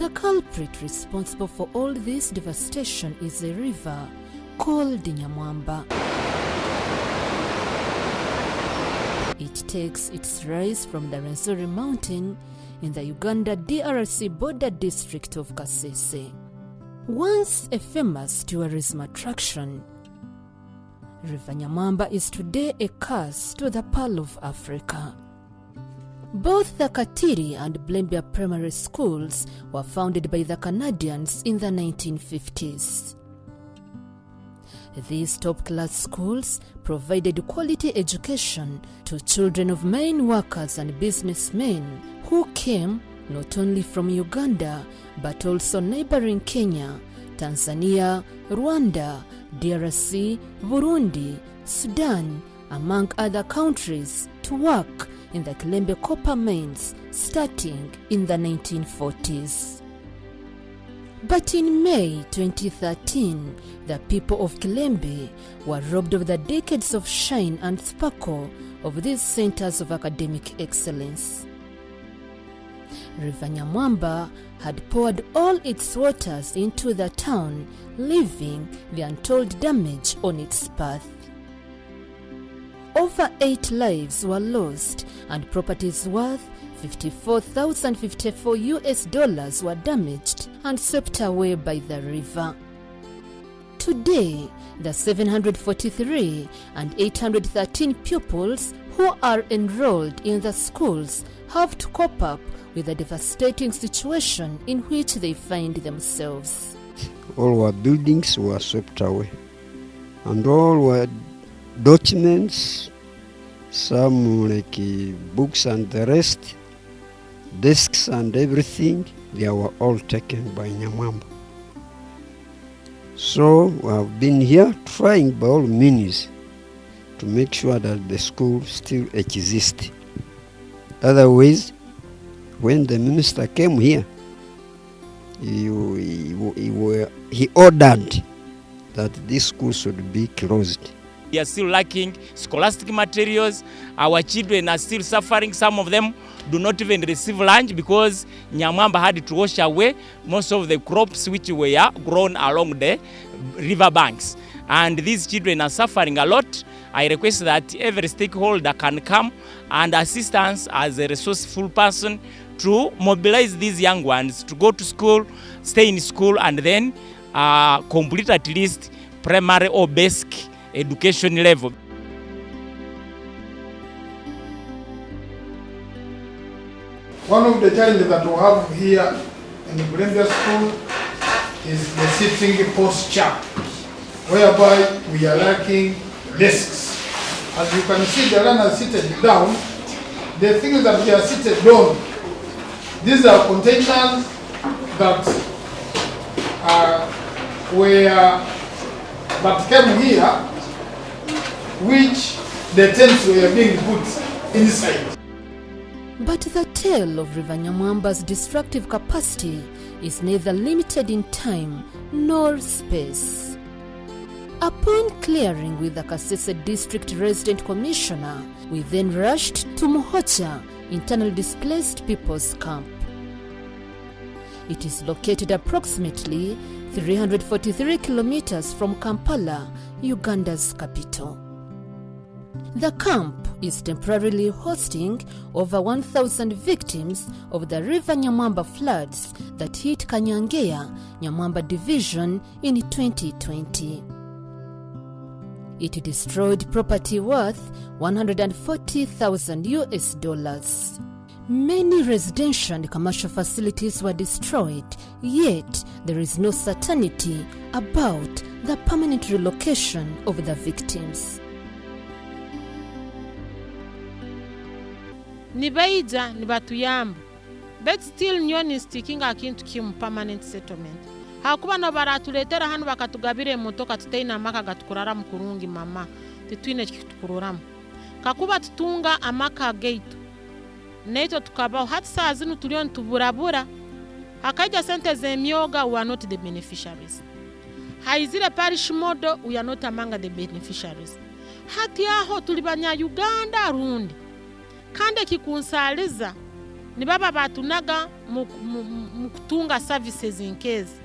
The culprit responsible for all this devastation is a river called Nyamwamba. It takes its rise from the Rwenzori mountain in the Uganda-DRC border district of Kasese. Once a famous tourism attraction, River Nyamwamba is today a curse to the Pearl of Africa. Both the Katiri and Blembia primary schools were founded by the Canadians in the 1950s. These top-class schools provided quality education to children of mine workers and businessmen who came not only from Uganda but also neighboring Kenya, Tanzania, Rwanda, DRC, Burundi, Sudan, among other countries, to work in the Kilembe copper mines starting in the 1940s. But in May 2013, the people of Kilembe were robbed of the decades of shine and sparkle of these centers of academic excellence. River Nyamwamba had poured all its waters into the town, leaving the untold damage on its path. Over 8 lives were lost and properties worth $54,054 were damaged and swept away by the river. Today, the 743 and 813 pupils who are enrolled in the schools have to cope up with the devastating situation in which they find themselves. All our buildings were swept away, and all our documents, some like books and the rest, desks and everything, they were all taken by Nyamwamba. So we have been here trying by all means to make sure that the school still exists. Otherwise, when the minister came here, he ordered that this school should be closed. We are still lacking scholastic materials. Our children are still suffering. Some of them do not even receive lunch because Nyamwamba had to wash away most of the crops which were grown along the river banks. And these children are suffering a lot. I request that every stakeholder can come and assist us as a resourceful person to mobilize these young ones to go to school, stay in school, and then complete at least primary or basic education level. One of the challenges that we have here in the Blembia school is the sitting posture, whereby we are lacking desks. As you can see, the learners seated down. The things that we are seated on, these are containers that came here, which the tents were being put inside. But the tale of River Nyamwamba's destructive capacity is neither limited in time nor space. Upon clearing with the Kasese District Resident Commissioner, we then rushed to Muhocha, internally displaced people's camp. It is located approximately 343 kilometers from Kampala, Uganda's capital. The camp is temporarily hosting over 1,000 victims of the River Nyamwamba floods that hit Kanyangeya, Nyamwamba division in 2020. It destroyed property worth $140,000. Many residential and commercial facilities were destroyed, yet there is no certainty about the permanent relocation of the victims. Nibaija nibatuyamba, but still nyoni sticking akintu kimu permanent settlement. Hakuba no baratuletera hano bakatugabire motoka tutayina amaka gatukurara mukurungi mama titwine kitukururamu kakuba tutunga amaka gate neito tukabaho hati saa zinu tuliyo ntuburabura hakaija sente zemyoga we are not the beneficiaries. Haizire parish model we are not among the beneficiaries. Hati aho tulibanya Uganda rundi kande kikunsaliza nibaba batunaga mu kutunga services in case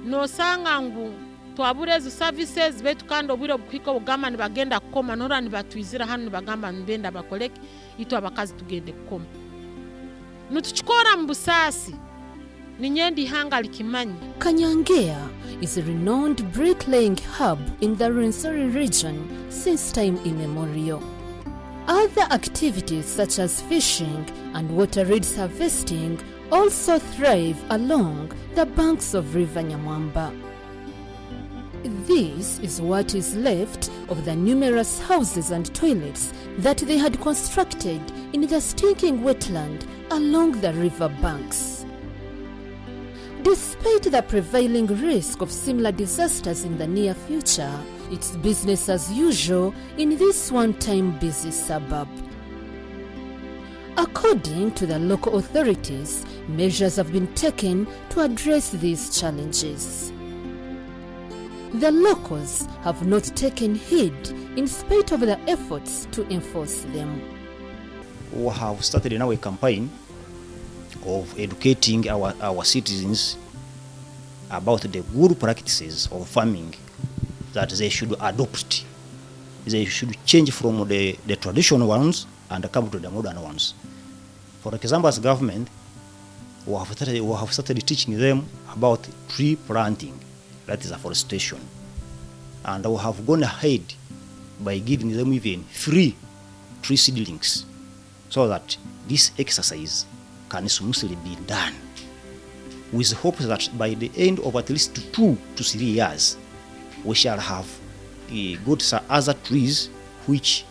nosanga ngu twabure ezo services betu kandi obwire obukwika bugamba nibagenda kukoma nora nibatwizira hano nibagamba nibenda bakoleke itu abakazi tugende kukoma nutukikora mu busasi ninyendi hanga likimanyi. Kanyangea is a renowned bricklaying hub in the Rwenzori region since time immemorial. Other activities such as fishing and water reeds harvesting also thrive along the banks of River Nyamwamba. This is what is left of the numerous houses and toilets that they had constructed in the stinking wetland along the river banks. Despite the prevailing risk of similar disasters in the near future, it's business as usual in this one-time busy suburb. According to the local authorities, measures have been taken to address these challenges. The locals have not taken heed in spite of the efforts to enforce them. We have started now a campaign of educating our citizens about the good practices of farming that they should adopt. They should change from the traditional ones and come to the modern ones. For example, as government, we have started teaching them about tree planting, that is afforestation. And we have gone ahead by giving them even free tree seedlings so that this exercise can smoothly be done, with hope that by the end of at least 2 to 3 years, we shall have good other trees which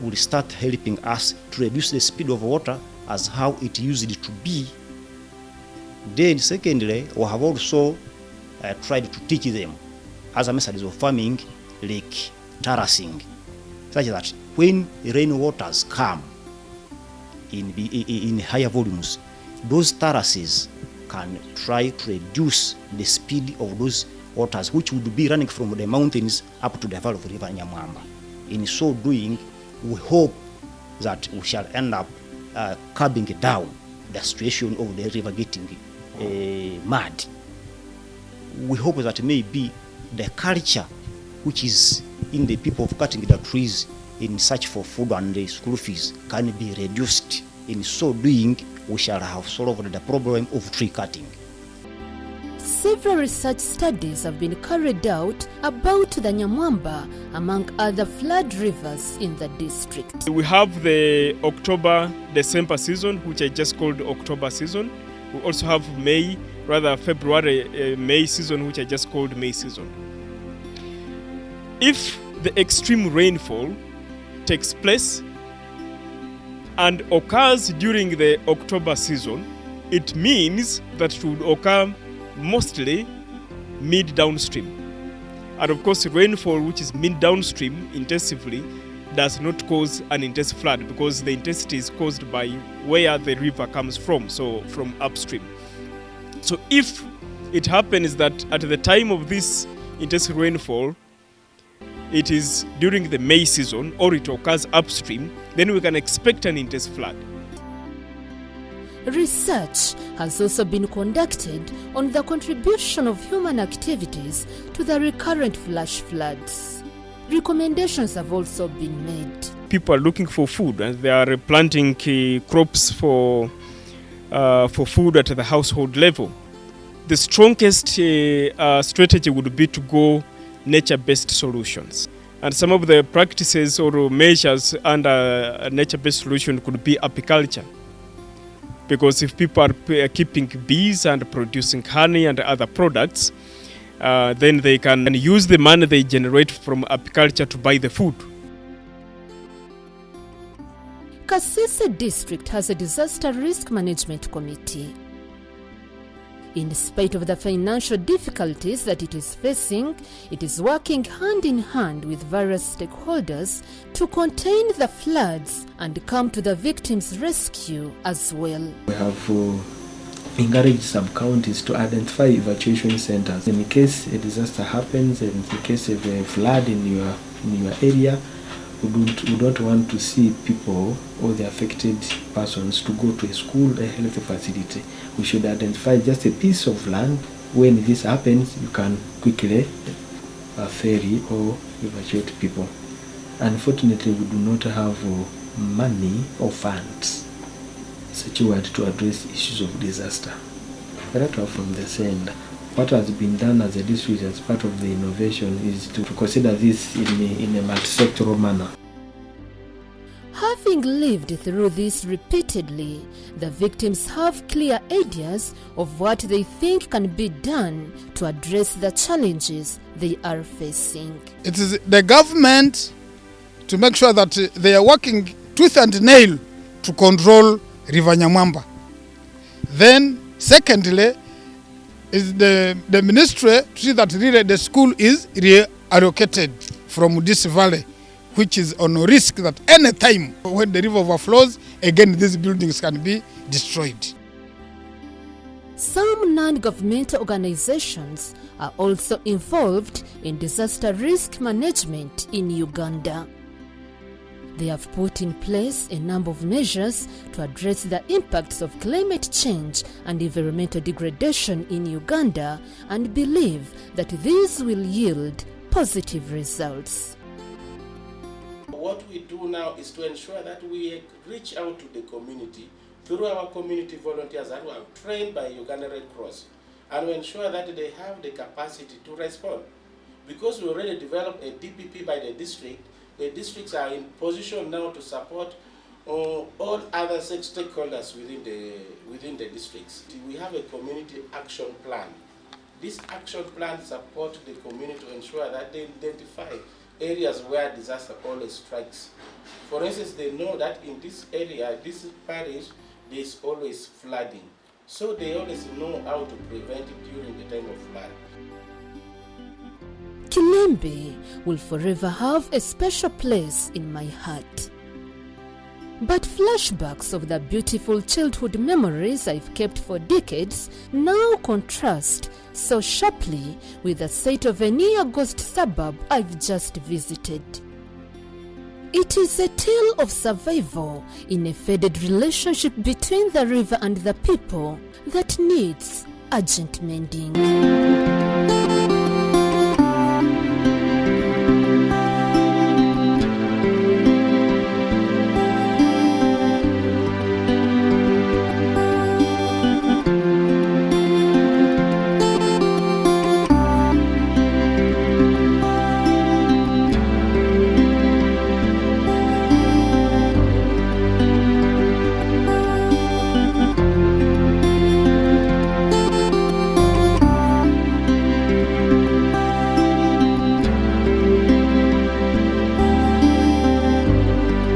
will start helping us to reduce the speed of water as how it used to be. Then secondly, we have also tried to teach them other methods of farming like terracing, such that when rain waters come in higher volumes, those terraces can try to reduce the speed of those waters which would be running from the mountains up to the valley of River Nyamwamba. In so doing, we hope that we shall end up curbing down the situation of the river getting mud. We hope that maybe the culture which is in the people of cutting the trees in search for food and the school fees can be reduced. In so doing, we shall have solved the problem of tree cutting. Several research studies have been carried out about the Nyamwamba, among other flood rivers in the district. We have the October-December season, which I just called October season. We also have February-May season, which I just called May season. If the extreme rainfall takes place and occurs during the October season, it means that it would occur mostly mid-downstream. And of course, rainfall which is mid-downstream intensively does not cause an intense flood because the intensity is caused by where the river comes from, so from upstream. So if it happens that at the time of this intense rainfall, it is during the May season or it occurs upstream, then we can expect an intense flood. Research has also been conducted on the contribution of human activities to the recurrent flash floods. Recommendations have also been made. People are looking for food and they are planting crops for food at the household level. The strongest strategy would be to go nature-based solutions. And some of the practices or measures under a nature-based solution could be apiculture. Because if people are keeping bees and producing honey and other products, then they can use the money they generate from apiculture to buy the food. Kasese district has a disaster risk management committee. In spite of the financial difficulties that it is facing, it is working hand in hand with various stakeholders to contain the floods and come to the victims' rescue as well. We have encouraged sub-counties to identify evacuation centers. In case a disaster happens, and in case of a flood in your area, We don't want to see people or the affected persons to go to a school, a health facility. We should identify just a piece of land. When this happens, you can quickly ferry or evacuate people. Unfortunately, we do not have money or funds secured to address issues of disaster. Right from the send, what has been done as a district as part of the innovation is to consider this in a multi-sectoral manner. Having lived through this repeatedly, the victims have clear ideas of what they think can be done to address the challenges they are facing. It is the government to make sure that they are working tooth and nail to control River Nyamwamba. Then, secondly, is the ministry to see that really the school is reallocated from this valley, which is on a risk that any time when the river overflows, again these buildings can be destroyed. Some non-governmental organizations are also involved in disaster risk management in Uganda. They have put in place a number of measures to address the impacts of climate change and environmental degradation in Uganda and believe that these will yield positive results. What we do now is to ensure that we reach out to the community through our community volunteers that were trained by Uganda Red Cross, and we ensure that they have the capacity to respond. Because we already developed a DPP by the district, the districts are in position now to support all other stakeholders within the districts. We have a community action plan. This action plan supports the community to ensure that they identify areas where disaster always strikes. For instance, they know that in this area, this parish, there is always flooding. So they always know how to prevent it during the time of flood. Kilembe will forever have a special place in my heart. But flashbacks of the beautiful childhood memories I've kept for decades now contrast so sharply with the sight of a near ghost suburb I've just visited. It is a tale of survival in a faded relationship between the river and the people that needs urgent mending.